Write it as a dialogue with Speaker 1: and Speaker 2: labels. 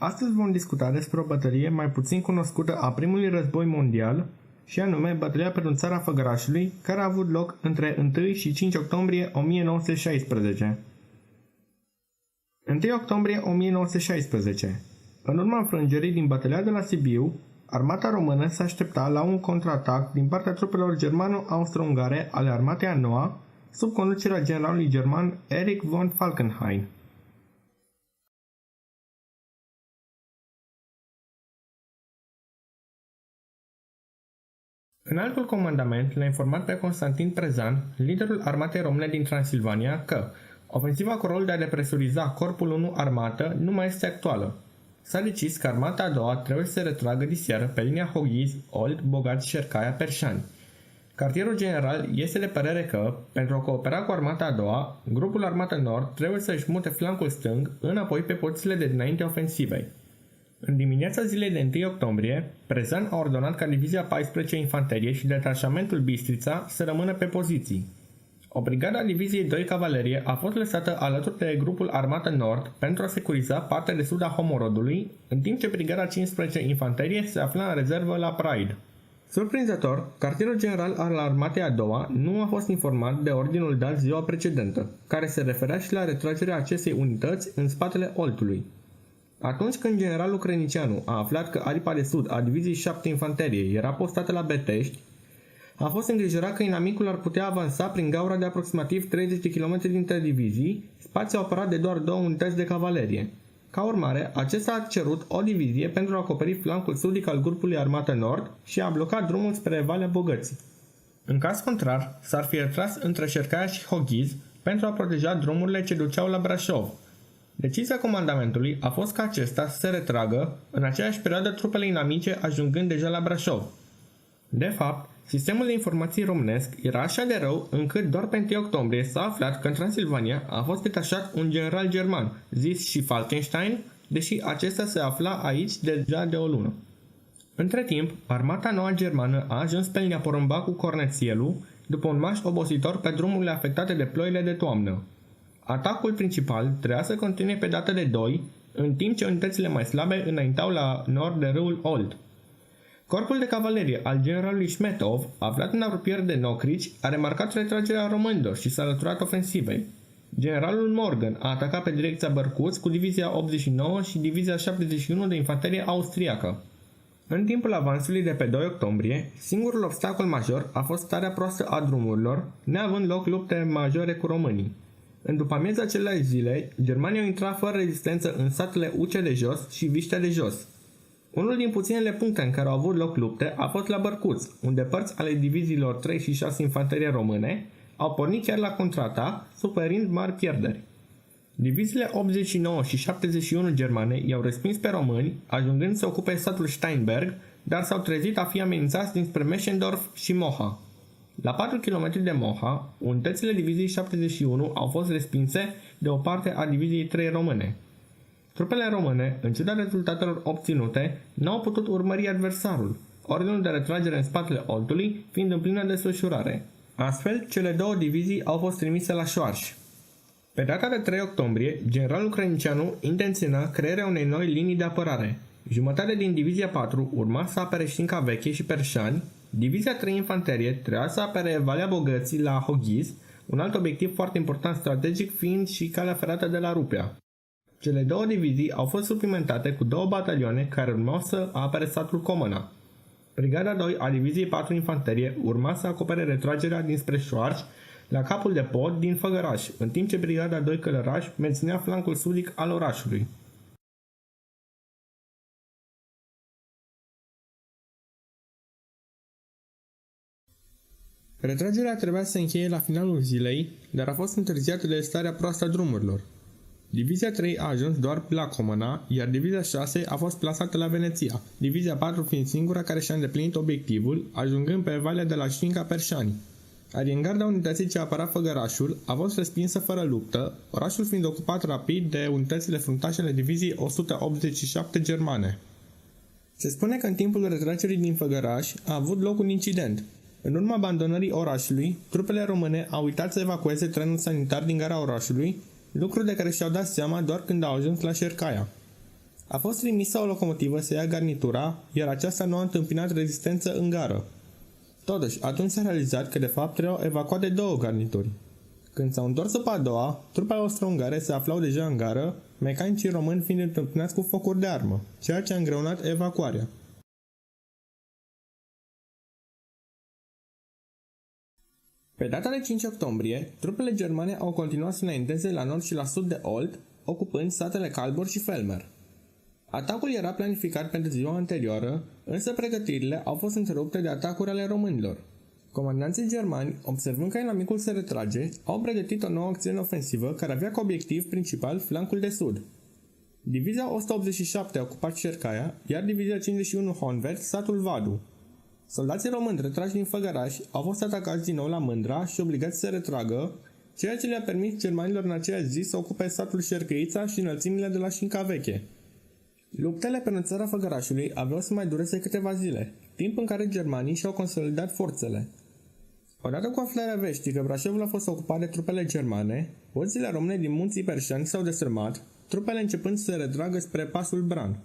Speaker 1: Astăzi vom discuta despre o bătălie mai puțin cunoscută a primului război mondial, și anume bătălia pentru țara Făgărașului, care a avut loc între 1 și 5 octombrie 1916. 1 octombrie 1916. În urma înfrângerii din bătălia de la Sibiu, armata română se aștepta la un contraatac din partea trupelor germano-austro-ungare ale armatei a noua, sub conducerea generalului german Erich von Falkenhayn. Înaltul comandament l-a informat pe Constantin Prezan, liderul armatei române din Transilvania, că ofensiva cu rolul de a depresuriza Corpul 1 armată nu mai este actuală. S-a decis că armata a doua trebuie să se retragă diseară pe linia Hoghiz, Olt, Bogați, Șercaia, Perșani. Cartierul general este de părere că, pentru a coopera cu armata a doua, grupul Armată Nord trebuie să își mute flancul stâng înapoi pe pozițiile de dinainte ofensivei. În dimineața zilei de 1 octombrie, Prezan a ordonat ca Divizia 14 Infanterie și detașamentul Bistrița să rămână pe poziții. O brigadă a Diviziei 2 Cavalerie a fost lăsată alături de grupul Armată Nord pentru a securiza partea de sud a Homorodului, în timp ce brigada 15 Infanterie se afla în rezervă la Praid. Surprinzător, cartierul general al armatei a doua nu a fost informat de ordinul dat ziua precedentă, care se referea și la retragerea acestei unități în spatele Oltului. Atunci când generalul Crănicianu a aflat că aripa de sud a Diviziei 7 Infanterie era postată la Betești, a fost îngrijorat că inamicul ar putea avansa prin gaura de aproximativ 30 de km dintre divizii, spațiu apărat de doar 2 unități de cavalerie. Ca urmare, acesta a cerut o divizie pentru a acoperi flancul sudic al grupului Armată Nord și a blocat drumul spre Valea Bogății. În caz contrar, s-ar fi retras între Șercaia și Hoghiz pentru a proteja drumurile ce duceau la Brașov. Decizia comandamentului a fost ca acesta să se retragă, în aceeași perioadă trupele inamice ajungând deja la Brașov. De fapt, sistemul de informații românesc era așa de rău încât doar pe 1 octombrie s-a aflat că în Transilvania a fost detașat un general german, zis și Falkenstein, deși acesta se afla aici deja de o lună. Între timp, armata nouă germană a ajuns pe linia Porumbacu-Cornețielu după un marș obositor pe drumurile afectate de ploile de toamnă. Atacul principal trebuia să continue pe data de 2, în timp ce unitățile mai slabe înaintau la nord de râul Olt. Corpul de cavalerie al generalului Șmetov, aflat în apropiere de Nocrici, a remarcat retragerea românilor și s-a alăturat ofensivei. Generalul Morgan a atacat pe direcția Bărcuț cu Divizia 89 și Divizia 71 de infanterie austriacă. În timpul avansului de pe 2 octombrie, singurul obstacol major a fost starea proastă a drumurilor, neavând loc lupte majore cu românii. În după-amiaza acelei zile, germanii au intrat fără rezistență în satele Uce de Jos și Viștea de Jos. Unul din puținele puncte în care au avut loc lupte a fost la Bărcuț, unde părți ale diviziilor 3 și 6 infanterie române au pornit chiar la contraatac, suferind mari pierderi. Diviziile 89 și 71 germane i-au respins pe români, ajungând să ocupe satul Steinberg, dar s-au trezit a fi amenințați dinspre Meschendorf și Moha. La 4 km de Moha, unitățile Diviziei 71 au fost respinse de o parte a Diviziei 3 române. Trupele române, în ciuda rezultatelor obținute, n-au putut urmări adversarul, ordinul de retragere în spatele Oltului fiind în plină desfășurare. Astfel, cele două divizii au fost trimise la Șoarș. Pe data de 3 octombrie, generalul Crănicianu intenționa crearea unei noi linii de apărare. Jumătate din Divizia 4 urma să apere Șinca Veche și Perșani, Divizia 3 Infanterie trebuia să apere Valea Bogății la Hoghiz, un alt obiectiv foarte important strategic fiind și calea ferată de la Rupea. Cele două divizii au fost suplimentate cu 2 batalioane care urmau să apere satul Comăna. Brigada 2 a Diviziei 4 Infanterie urma să acopere retragerea dinspre Șoarș la capul de pod din Făgăraș, în timp ce Brigada 2 Călăraș menținea flancul sudic al orașului. Retragerea trebuia să se încheie la finalul zilei, dar a fost întârziată de starea proastă a drumurilor. Divizia 3 a ajuns doar la Comăna, iar Divizia 6 a fost plasată la Veneția, Divizia 4 fiind singura care și-a îndeplinit obiectivul, ajungând pe Valea de la Șinca Perșani. Ariengarda unității ce apăra Făgărașul a fost respinsă fără luptă, orașul fiind ocupat rapid de unitățile fruntașe ale Diviziei 187 germane. Se spune că în timpul retragerii din Făgăraș a avut loc un incident. În urma abandonării orașului, trupele române au uitat să evacueze trenul sanitar din gara orașului, lucru de care și-au dat seama doar când au ajuns la Șercaia. A fost trimisă o locomotivă să ia garnitura, iar aceasta nu a întâmpinat rezistență în gară. Totuși, atunci s-a realizat că de fapt trebuiau evacuate 2 garnituri. Când s-au întors după a doua, trupele austro-ungare se aflau deja în gară, mecanicii români fiind întâmpinați cu focuri de armă, ceea ce a îngreunat evacuarea. Pe data de 5 octombrie, trupele germane au continuat să înainteze la nord și la sud de Olt, ocupând satele Kalborg și Felmer. Atacul era planificat pentru ziua anterioară, însă pregătirile au fost întrerupte de atacuri ale românilor. Comandanții germani, observând că inamicul se retrage, au pregătit o nouă acțiune ofensivă care avea ca obiectiv principal flancul de sud. Divizia 187 a ocupat Cercaia, iar Divizia 51 Honved satul Vadu. Soldații români retrași din Făgăraș au fost atacați din nou la Mândra și obligați să se retragă, ceea ce le-a permis germanilor în aceeași zi să ocupe satul Șercăița și înălțimile de la Șinca Veche. Luptele pe țara Făgărașului aveau să mai dureze câteva zile, timp în care germanii și-au consolidat forțele. Odată cu aflarea veștii că Brașovul a fost ocupat de trupele germane, pozițiile române din munții Perșani s-au destrămat, trupele începând să se retragă spre pasul Bran.